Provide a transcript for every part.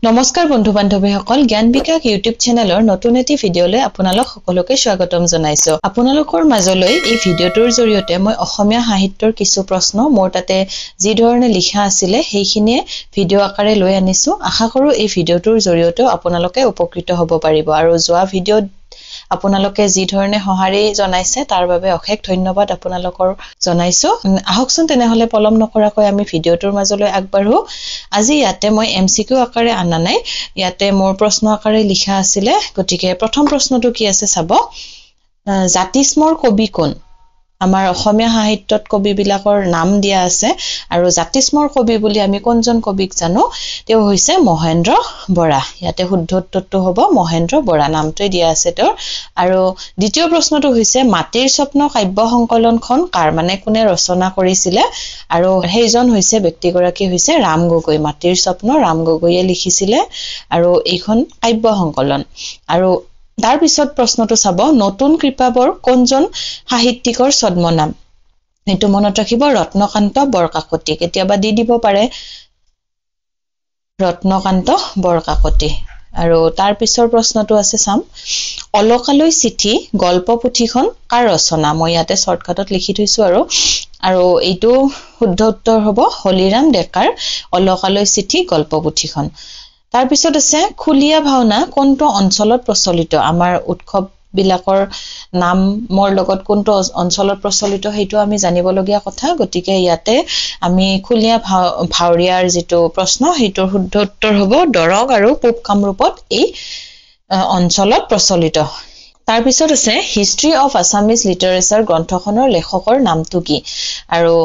নমস্কাৰ বন্ধু বান্ধৱীসকল জ্ঞান বিকাশ ইউটিউব চেনেলৰ নতুন এটি ভিডিঅলৈ আপোনালোক সকলোকে স্বাগতম জনাইছো আপোনালোকৰ মাজলৈ এই ভিডিঅটোৰ জৰিয়তে মই অসমীয়া সাহিত্যৰ কিছু প্ৰশ্ন মোৰ তাতে যি ধৰণে লিখা আছিল সেইখিনিয়ে ভিডিঅ' আকাৰে লৈ আনিছো আশা কৰো এই ভিডিঅ'টোৰ জৰিয়তে আপোনালোকে উপকৃত হ'ব পাৰিব আৰু যোৱা ভিডিঅ'ত আপোনালোকে যি ধৰণে সহাৰি জনাইছে তাৰ বাবে অশেষ ধন্যবাদ আপোনালোকৰ জনাইছো আহকচোন তেনেহলে পলম নকৰাকৈ আমি ভিডিঅ'টোৰ মাজলৈ আগবাঢ়ো আজি ইয়াতে মই এমসিকিউ আকাৰে আনা নাই ইয়াতে মোৰ প্ৰশ্ন আকাৰে লিখা আছিল গতিকে প্ৰথম প্ৰশ্নটো কি আছে চাব জাতিস্মৰ কবি কোন আমাৰ অসমীয়া সাহিত্যত কবি বিলাকৰ নাম দিয়া আছে আৰু জাতিস্মৰ কবি বুলি আমি কোনজন কবিক জানো তেও হৈছে মহেন্দ্ৰ বৰা ইয়াতে শুদ্ধ উত্তৰটো হ'ব মহেন্দ্ৰ বৰা নামটোই দিয়া আছে তেওঁৰ আৰু দ্বিতীয় প্ৰশ্নটো হৈছে মাটিৰ স্বপ্ন কাব্য সংকলনখন কাৰ মানে কোনে ৰচনা কৰিছিল আৰু সেইজন হৈছে ব্যক্তিগৰাকী হৈছে ৰাম গগৈ মাটিৰ স্বপ্ন ৰাম গগৈয়ে লিখিছিল আৰু এইখন কাব্য সংকলন আৰু তাৰ পিছত প্ৰশ্নটো চাব নতুন কৃপাবৰ কোনজন সাহিত্যিকৰ ছদ্মনাম এটো মনত ৰাখিব ৰত্নকান্ত বৰকাকতি কেতিয়াবা দি দিব পাৰে ৰত্নকান্ত বৰকাকতি আৰু তাৰ পিছৰ প্ৰশ্নটো আছে চাম অলকালৈ চিঠি গল্প পুথিখন কাৰ ৰচনা মই ইয়াতে শৰ্টকাটত লিখি থৈছো আৰু এইটো শুদ্ধ উত্তৰ হ'ব হলিৰাম ডেকাৰ অলকালৈ চিঠি গল্প পুথিখন তাৰ পিছত আছে খুলিয়া ভাওনা কোনটো অঞ্চলত প্ৰচলিত আমাৰ উৎসৱ বিলাকৰ নাম মোৰ লগত কোনটো অঞ্চলত প্ৰচলিত হেতু আমি জানিবলগীয়া কথা গতিকে ইয়াতে আমি খুলিয়া ভাওৰিয়াৰ যেটো প্ৰশ্ন হেতুৰ শুদ্ধ উত্তৰ হ'ব দৰং আৰু পূব কামৰূপত এই অঞ্চলত প্ৰচলিত তাৰ পিছত আছে হিষ্ট্ৰী অফ আছামিজ লিটাৰেচাৰ গ্ৰন্থখনৰ লেখকৰ নামটো কি আৰু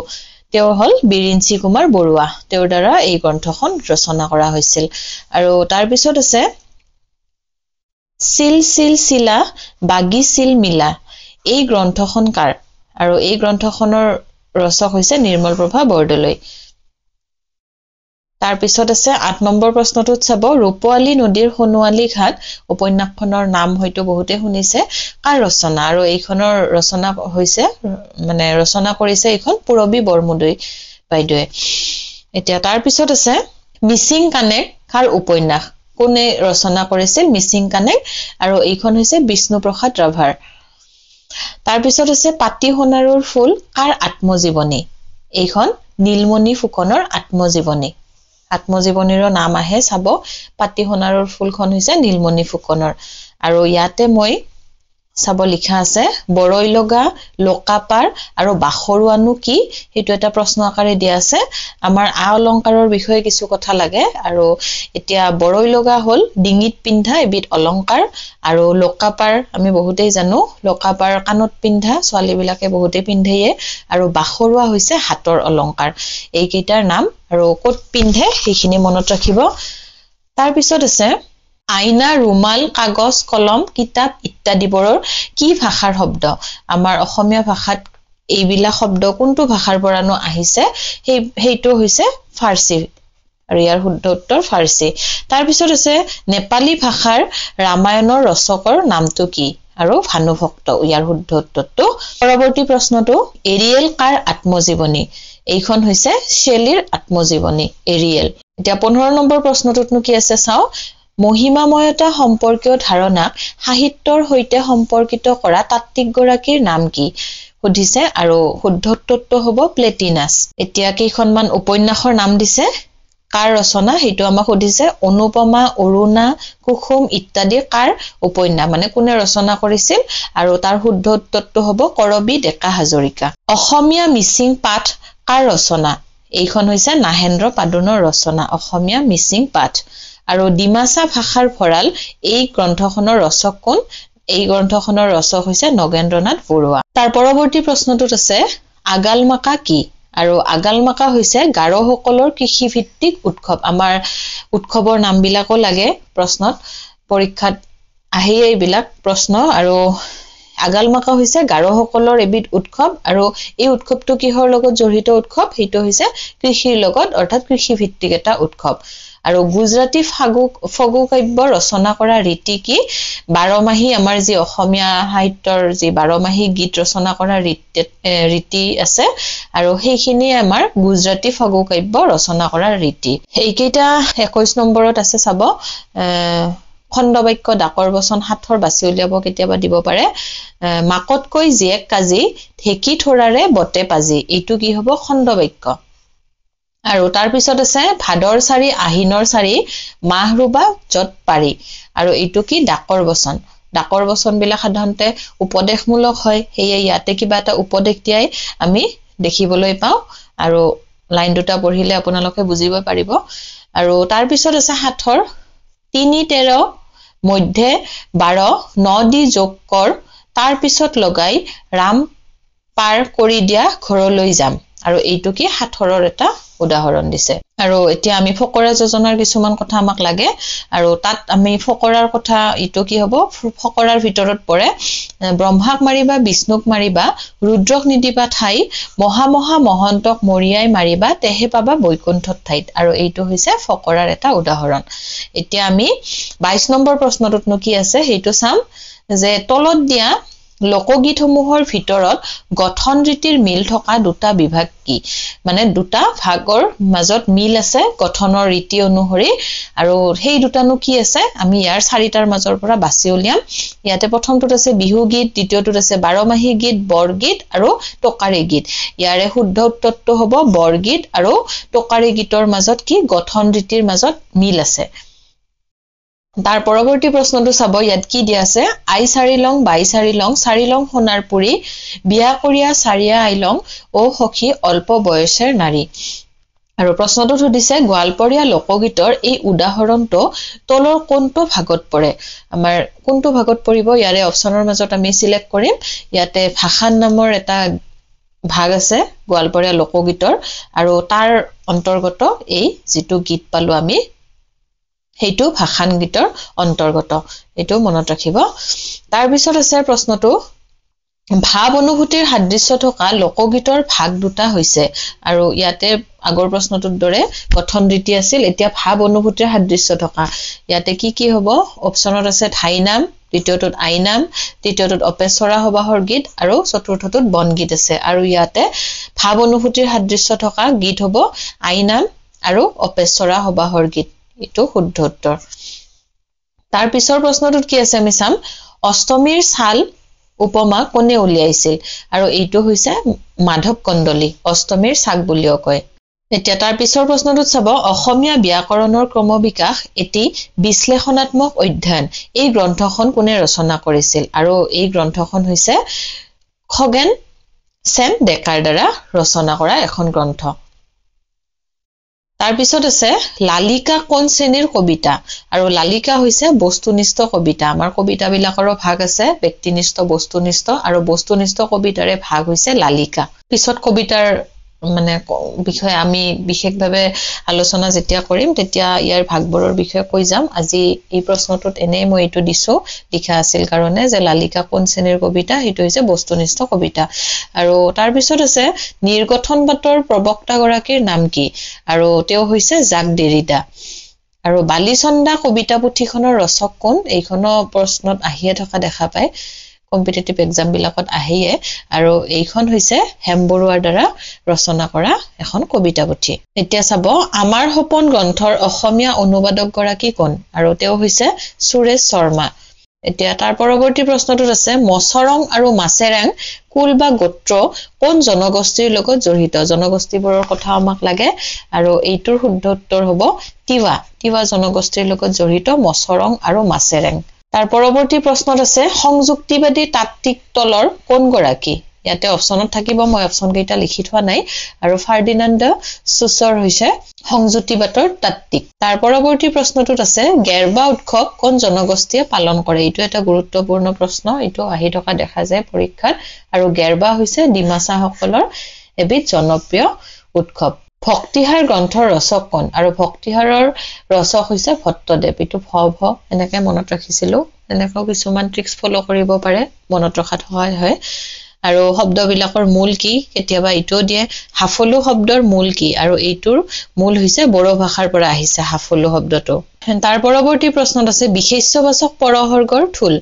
তেওঁ হল বিৰিঞ্চি কুমাৰ বৰুৱা তেওঁৰ দ্বাৰা এই গ্ৰন্থখন ৰচনা কৰা হৈছিল আৰু তাৰ পিছত আছে সিল সিল সিলা বাগি সিল মিলা এই গ্ৰন্থখন কাৰ আৰু এই গ্ৰন্থখনৰ ৰচক হৈছে নিৰ্মল প্ৰভা বৰদলৈ তাৰ পিছত আছে ৮ নম্বৰ প্ৰশ্নটোত চাব ৰূপৱালী নদীৰ সোণোৱালী ঘাট উপন্যাসখনৰ নাম হয়তো বহুতে শুনিছে কাৰ ৰচনা আৰু এইখনৰ ৰচনা হৈছে মানে ৰচনা কৰিছে এইখন পুৰবী বৰমুদৈ বাইদেৱে এতিয়া তাৰ পিছত আছে মিচিং কানেক কাৰ উপন্যাস কোনে ৰচনা কৰিছিল মিচিং কানেক আৰু এইখন হৈছে বিষ্ণুপ্ৰসাদ ৰাভাৰ তাৰ পিছত আছে পাতি সোণাৰুৰ ফুল কাৰ আত্মজীৱনী এইখন নীলমণি ফুকনৰ আত্মজীৱনীৰ নাম আহে চাব পাতি সোণাৰুৰ ফুলখন হৈছে নীলমণি ফুকনৰ আৰু ইয়াতে মই চাব লিখা আছে বৰৈলগা লোকাপাৰ আৰু বাখৰুৱানো কি হেতু এটা প্ৰশ্ন আকাৰে দিয়া আছে আমাৰ আ অলংকাৰৰ বিষয়ে কিছু কথা লাগে আৰু এতিয়া বৰৈলগা হল ডিঙিত পিন্ধা এবিধ অলংকাৰ আৰু লোকাপাৰ আমি বহুতেই জানো লোকাপাৰ কাণত পিন্ধা ছোৱালী বিলাকে বহুতে পিন্ধেয়ে আৰু বাখৰুৱা হৈছে হাতৰ অলংকাৰ এই কেইটাৰ নাম আৰু ক'ত পিন্ধে সেইখিনি মনত ৰাখিব তাৰ পিছত আছে আইনা ৰুমাল কাগজ কলম কিতাপ ইত্যাদিবোৰৰ কি ভাষাৰ শব্দ আমাৰ অসমীয়া ভাষাত এইবিলা শব্দ কোনটো ভাষাৰ পৰানো আহিছে হেইটো হৈছে ফাৰ্সী আৰু ইয়াৰ শুদ্ধ উত্তৰ ফাৰ্সী তাৰ পিছত আছে নেপালী ভাষাৰ ৰামায়ণৰ ৰচকৰ নামটো কি আৰু ভানুভক্ত ইয়াৰ শুদ্ধ উত্তৰটো পৰৱৰ্তী প্ৰশ্নটো এৰিয়েল কাৰ আত্মজীৱনী এইখন হৈছে শেলীৰ আত্মজীৱনী এৰিয়েল এতিয়া 15 নম্বৰ প্ৰশ্নটোতনো কি আছে চাও মহিমাময়তা সম্পৰ্কীয় ধাৰণাক সাহিত্যৰ সৈতে সম্পৰ্কিত কৰা তাত্ত্বিক গৰাকীৰ নাম কি সুধিছে আৰু শুদ্ধ উত্তৰটো হ'ব প্লেটিনাছ এতিয়া কেইখনমান উপন্যাসৰ নাম দিছে কাৰ ৰচনা হেতু আমাক সুধিছে অনুপমা অৰুণা কুসুম ইত্যাদি কাৰ উপন্যাস মানে কোনে ৰচনা কৰিছিল আৰু তাৰ শুদ্ধ উত্তৰটো হ'ব কৰবী ডেকা হাজৰিকা অসমীয়া মিচিং পাঠ কাৰ ৰচনা এইখন হৈছে নাহেন্দ্ৰ পাদুনৰ ৰচনা অসমীয়া মিচিং পাঠ আৰু ডিমাছা ভাষাৰ ভঁৰাল এই গ্ৰন্থখনৰ ৰচক কোন এই গ্ৰন্থখনৰ ৰচক হৈছে নগেন্দ্ৰনাথ বৰুৱা তাৰ পৰৱৰ্তী প্ৰশ্নটোত আছে আগালমাকা কি আৰু আগালমাকা হৈছে গাৰোসকলৰ কৃষিভিত্তিক উৎসৱ আমাৰ উৎসৱৰ নামবিলাকো লাগে প্ৰশ্নত পৰীক্ষাত আহে এইবিলাক প্ৰশ্ন আৰু আগালমাকা হৈছে গাৰোসকলৰ এবিধ উৎসৱ আৰু এই উৎসৱটো কিহৰ লগত জড়িত উৎসৱ হেতু হৈছে কৃষিৰ লগত অৰ্থাৎ কৃষিভিত্তিক এটা উৎসৱ আৰু গুজৰাটী ফগু কাব্য ৰচনা কৰা ৰীতি কি 12 মাহী আমাৰ যি অসমীয়া সাহিত্যৰ যি 12 মাহী গীত ৰচনা কৰা ৰীতি আছে আৰু সেইখিনি আমাৰ গুজৰাটী ফগু কাব্য ৰচনা কৰা ৰীতি এইকেইটা 21 নম্বৰত আছে চাব খণ্ডবাক্য ডাকৰ বচন 7ৰ বাছি উলিয়াব কেতিয়াবা দিব পাৰে মাকতকৈ জীয়েক কাজি ঢেকি থোৰাৰে বতে পাজি এইটো কি হ'ব খণ্ডবাক্য আৰু তাৰ পিছত আছে ভাদৰ চাৰি আহিনৰ চাৰি মাহ ৰুবা যত পাৰি আৰু এইটো কি ডাকৰ বচন বিলাক সাধাৰণতে উপদেশমূলক হয় হেয়ে ইয়াতে কিবা এটা উপদেশ দিয়াই আমি দেখিবলৈ পাওঁ আৰু লাইন দুটা পঢ়িলে আপোনালোকে বুজিব পাৰিব আৰু তাৰ পিছত আছে 7ৰ 3-13 মধ্যে 12 9 দি যোগ কৰ তাৰ পিছত লগাই ৰাম পাৰ কৰি দিয়া ঘৰলৈ যাম আৰু এইটো কি 7ৰ এটা উদাহৰণ দিছে আৰু এতিয়া আমি ফকৰা যোজনাৰ কিছুমান কথা আমাক লাগে আৰু তাত আমি ফকৰাৰ কথা ইটো কি হ'ব ফকৰাৰ ভিতৰত পৰে ব্ৰহ্মাক মাৰিবা বিষ্ণুক মাৰিবা ৰুদ্ৰক নিদিবা ঠাই মহা মহন্তক মৰিয়াই মাৰিবা তেহে পাবা বৈকুণ্ঠত ঠাইত আৰু এইটো হৈছে ফকৰাৰ এটা উদাহৰণ এতিয়া আমি 22 নম্বৰ প্ৰশ্নটোত কি আছে সেইটো চাম যে তলত দিয়া লোকগীতসমূহৰ ভিতৰত গঠন ৰীতিৰ মিল থকা দুটা বিভাগ কি মানে দুটা ভাগৰ মাজত মিল আছে গঠনৰ ৰীতি অনুসৰি আৰু সেই দুটানো কি আছে আমি ইয়াৰ চাৰিটাৰ মাজৰ পৰা বাছি উলিয়াম ইয়াতে প্ৰথমটোত আছে বিহু গীত দ্বিতীয়টোত আছে 12 মাহী গীত বৰগীত আৰু টকাৰী গীত ইয়াৰে শুদ্ধ উত্তৰটো হ'ব বৰগীত আৰু টকাৰী গীতৰ মাজত কি গঠন ৰীতিৰ মাজত মিল আছে তাৰ পৰৱৰ্তী প্ৰশ্নটো চাব ইয়াত কি দিয়া আছে আই চাৰিলং বাই চাৰিলং সোণাৰ পুৰি বিয়া কৰিয়া চাৰিয়া আইলং ও সখী অল্প বয়সৰ নাৰী আৰু প্ৰশ্নটো সুধিছে গোৱালপৰীয়া লোকগীতৰ এই উদাহৰণটো তলৰ কোনটো ভাগত পৰে আমাৰ কোনটো ভাগত পৰিব ইয়াৰে অপচনৰ মাজত আমি সিলেক্ট কৰিম ইয়াতে ভাষান নামৰ এটা ভাগ আছে গোৱালপৰীয়া লোকগীতৰ আৰু তাৰ অন্তৰ্গত এই যেটো গীত পালো আমি হেইটো ভাষান গীতৰ অন্তৰ্গত এটো মনত ৰাখিব তাৰ পিছত আছে প্ৰশ্নটো ভাব অনুভূতিৰ সাদৃশ্য থকা লোকগীতৰ ভাগ দুটা হৈছে আৰু ইয়াতে আগৰ প্ৰশ্নটোৰ দৰে গঠন ৰীতি আছিল এতিয়া ভাব অনুভূতিৰ সাদৃশ্য থকা ইয়াতে কি হ'ব অপচনত আছে ঠাই নাম দ্বিতীয়টোত আই নাম তৃতীয়টোত অপেশ্বৰা সবাহৰ গীত আৰু চতুৰ্থটোত বনগীত আছে আৰু ইয়াতে ভাব অনুভূতিৰ সাদৃশ্য থকা গীত হ'ব আই নাম আৰু অপেশ্বৰা সবাহৰ গীত এটো শুদ্ধ উত্তৰ তাৰ পিছৰ প্ৰশ্নটোত কি আছে আমি চাম অষ্টমীৰ ছাল উপমা কোনে উলিয়াইছিল আৰু এইটো হৈছে মাধৱ কন্দলী অষ্টমীৰ ছাগ বুলিও কয় এতিয়া তাৰ পিছৰ প্ৰশ্নটোত চাব অসমীয়া ব্যাকৰণৰ ক্ৰমবিকাশ এটি বিশ্লেষণাত্মক অধ্যয়ন এই গ্ৰন্থখন কোনে ৰচনা কৰিছিল আৰু এই গ্ৰন্থখন হৈছে খগেন সেন ডেকাৰ দ্বাৰা ৰচনা কৰা এখন গ্ৰন্থ তাৰ পিছত আছে লালিকা কোন শ্ৰেণীৰ কবিতা আৰু লালিকা হৈছে বস্তুনিষ্ঠ কবিতা আমাৰ কবিতাবিলাকৰো ভাগ আছে ব্যক্তিনিষ্ঠ বস্তুনিষ্ঠ আৰু বস্তুনিষ্ঠ কবিতাৰে ভাগ হৈছে লালিকা পিছত কবিতাৰ মানে বিষয়ে আমি বিশেষভাৱে আলোচনা যেতিয়া কৰিম তেতিয়া ইয়াৰ ভাগবোৰৰ বিষয়ে কৈ যাম আজি এই প্ৰশ্নটোত এনেই মই এটো দিছো লিখা আছিল কাৰণে যে লালিকা কোন শ্ৰেণীৰ কবিতা হেতু হৈছে বস্তুনিষ্ঠ কবিতা আৰু তাৰ পিছত আছে নিৰ্গঠনবাদৰ প্ৰবক্তা গৰাকীৰ নাম কি আৰু তেওঁ হৈছে জাক দেৰিডা আৰু বালিচন্দা কবিতা পুথিখনৰ ৰচক কোন এইখনো প্ৰশ্নত আহিয়ে থকা দেখা পায় কম্পিটিটিভ এক্সাম বিলাকত আহিয়ে আৰু এইখন হৈছে হেমবৰুৱাৰ দ্বাৰা ৰচনা কৰা এখন কবিতা পুথি এতিয়া চাব আমাৰ সপন গ্ৰন্থৰ অসমীয়া অনুবাদক গৰাকী কোন আৰু তেওঁ হৈছে সুৰেশ শৰ্মা এতিয়া তাৰ পৰৱৰ্তী প্ৰশ্নটোত আছে মছৰং আৰু মাছেৰাং কুল বা গোত্ৰ কোন জনগোষ্ঠীৰ লগত জড়িত জনগোষ্ঠীবোৰৰ কথা আমাক লাগে আৰু এইটোৰ শুদ্ধ উত্তৰ হ'ব তিৱা জনগোষ্ঠীৰ লগত জড়িত মছৰং আৰু মাছেৰাং তাৰ পৰৱৰ্তী প্ৰশ্নত আছে সংযুক্তিবাদী তাত্ত্বিক তলৰ কোন গৰাকী ইয়াতে অপচনত থাকিব মই অপচন কেইটা লিখি থোৱা নাই আৰু ফাৰ্ডিনাণ্ড সুচৰ হৈছে সংযুক্তিবাদৰ তাত্ত্বিক তাৰ পৰৱৰ্তী প্ৰশ্নটোত আছে গেৰবা উৎসৱ কোন জনগোষ্ঠীয়ে পালন কৰে এইটো এটা গুৰুত্বপূৰ্ণ প্ৰশ্ন এইটো আহি থকা দেখা যায় পৰীক্ষাত আৰু গেৰবা হৈছে ডিমাছাসকলৰ এবিধ জনপ্ৰিয় উৎসৱ ভক্তিহাৰ গ্ৰন্থৰ ৰচক কোন আৰু ভক্তিহাৰৰ ৰচক হৈছে ভট্টদেৱ এটো ভৱ এনেকৈ মনত ৰাখিছিলো এনেকৈ কিছুমান ট্ৰিক্স ফলো কৰিব পাৰে মনত ৰখাত সহায় হয় আৰু শব্দবিলাকৰ মূল কি কেতিয়াবা ইটো দিয়ে হাফলু শব্দৰ মূল কি আৰু এইটোৰ মূল হৈছে বড়ো ভাষাৰ পৰা আহিছে হাফলু শব্দটো তাৰ পৰৱৰ্তী প্ৰশ্নত আছে বিশেষ্যবাচক পৰহৰ্গৰ ঠুল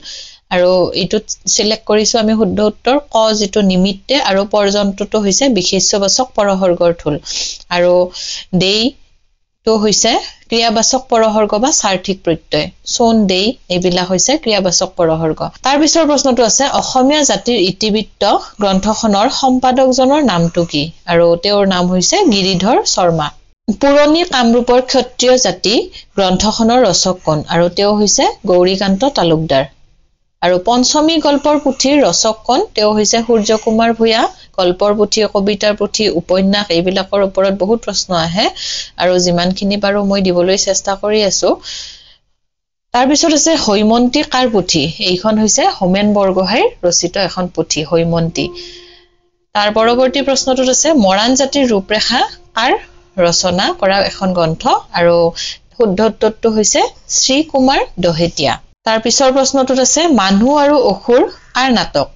আৰু এইটো সিলেক্ট কৰিছো আমি শুদ্ধ উত্তৰ ক যেটো নিমিত্তে আৰু পৰ্যন্তটো হৈছে বিশেষ্যবাচক পৰহৰ্গৰ ঠুল আৰু দেই তো হৈছে ক্ৰিয়াবাচক পৰহৰ্গ বা সাৰ্থিক প্ৰত্যয় সোন দেই এইবিলাক হৈছে ক্ৰিয়াবাচক পৰহৰ্গ তাৰ পিছৰ প্ৰশ্নটো আছে অসমীয়া জাতিৰ ইতিবৃত্ত গ্ৰন্থখনৰ সম্পাদকজনৰ নামটো কি আৰু তেওঁৰ নাম হৈছে গিৰিধৰ শৰ্মা পুৰণি কামৰূপৰ ক্ষত্ৰিয় জাতি গ্ৰন্থখনৰ ৰচক কোন আৰু তেওঁ হৈছে গৌৰীকান্ত তালুকদাৰ আৰু পঞ্চমী গল্পৰ পুথিৰ ৰচক কোন তেওঁ হৈছে সূৰ্য কুমাৰ ভূঞা গল্পৰ পুথি কবিতাৰ পুথি উপন্যাস এইবিলাকৰ ওপৰত বহুত প্ৰশ্ন আহে আৰু যিমানখিনি পাৰো মই দিবলৈ চেষ্টা কৰি আছো তাৰ পিছত আছে হৈমন্তী কাৰ পুথি এইখন হৈছে হোমেন বৰগোহাঁইৰ ৰচিত এখন পুথি হৈমন্তী তাৰ পৰৱৰ্তী প্ৰশ্নটোত আছে মৰাণ জাতিৰ ৰূপৰেখা কাৰ ৰচনা কৰা এখন গ্ৰন্থ আৰু শুদ্ধ উত্তৰটো হৈছে শ্ৰী কুমাৰ দহেতিয়া তাৰ পিছৰ প্ৰশ্নটোত আছে মানুহ আৰু অসুৰ কাৰ নাটক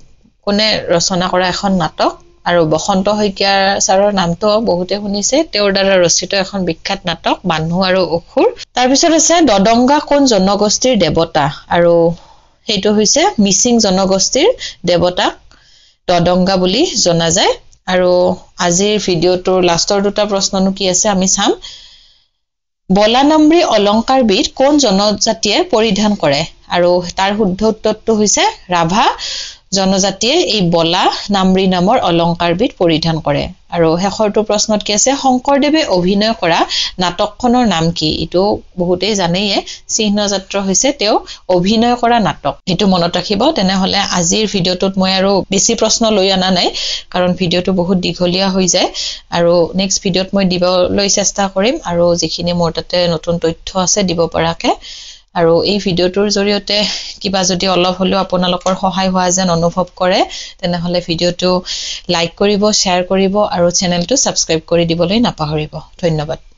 কোনে ৰচনা কৰা এখন নাটক আৰু বসন্ত শইকীয়া ছাৰৰ নামটো বহুতে শুনিছে তেওঁৰ দ্বাৰা ৰচিত এখন বিখ্যাত নাটক মানুহ আৰু অসুৰ তাৰ পিছত আছে দদংগা কোন জনগোষ্ঠীৰ দেৱতা আৰু সেইটো হৈছে মিচিং জনগোষ্ঠীৰ দেৱতাক দদংগা বুলি জনা যায় আৰু আজিৰ ভিডিওটোৰ লাষ্টৰ দুটা প্ৰশ্ননো কি আছে আমি চাম বলা নাম্ৰী অলংকাৰবিধ কোন জনজাতিয়ে পৰিধান কৰে আৰু তাৰ শুদ্ধ উত্তৰটো হৈছে ৰাভা জনজাতিয়ে এই বলা নাম্ৰী নামৰ অলংকাৰবিধ পৰিধান কৰে আৰু শেষৰটো প্ৰশ্নত কি আছে শংকৰদেৱে অভিনয় কৰা নাটকখনৰ নাম কি ইটো বহুতেই জানেয়ে চিহ্নযাত্ৰ হৈছে তেওঁ অভিনয় কৰা নাটক এটো মনত ৰাখিব তেনেহলে আজিৰ ভিডিওটোত মই আৰু বেছি প্ৰশ্ন লৈ আনা নাই কাৰণ ভিডিওটো বহুত দীঘলীয়া হৈ যায় আৰু নেক্সট ভিডিওত মই দিবলৈ চেষ্টা কৰিম আৰু যিখিনি মোৰ তাতে নতুন তথ্য আছে দিব পৰাকে আৰু এই ভিডিওটোৰ জৰিয়তে কিবা যদি অলপ হলেও আপোনালোকৰ সহায় হোৱা যেন অনুভৱ কৰে তেনেহলে ভিডিওটো লাইক কৰিব শেয়াৰ কৰিব আৰু চেনেলটো সাবস্ক্ৰাইব কৰি দিবলৈ নাপাহৰিব ধন্যবাদ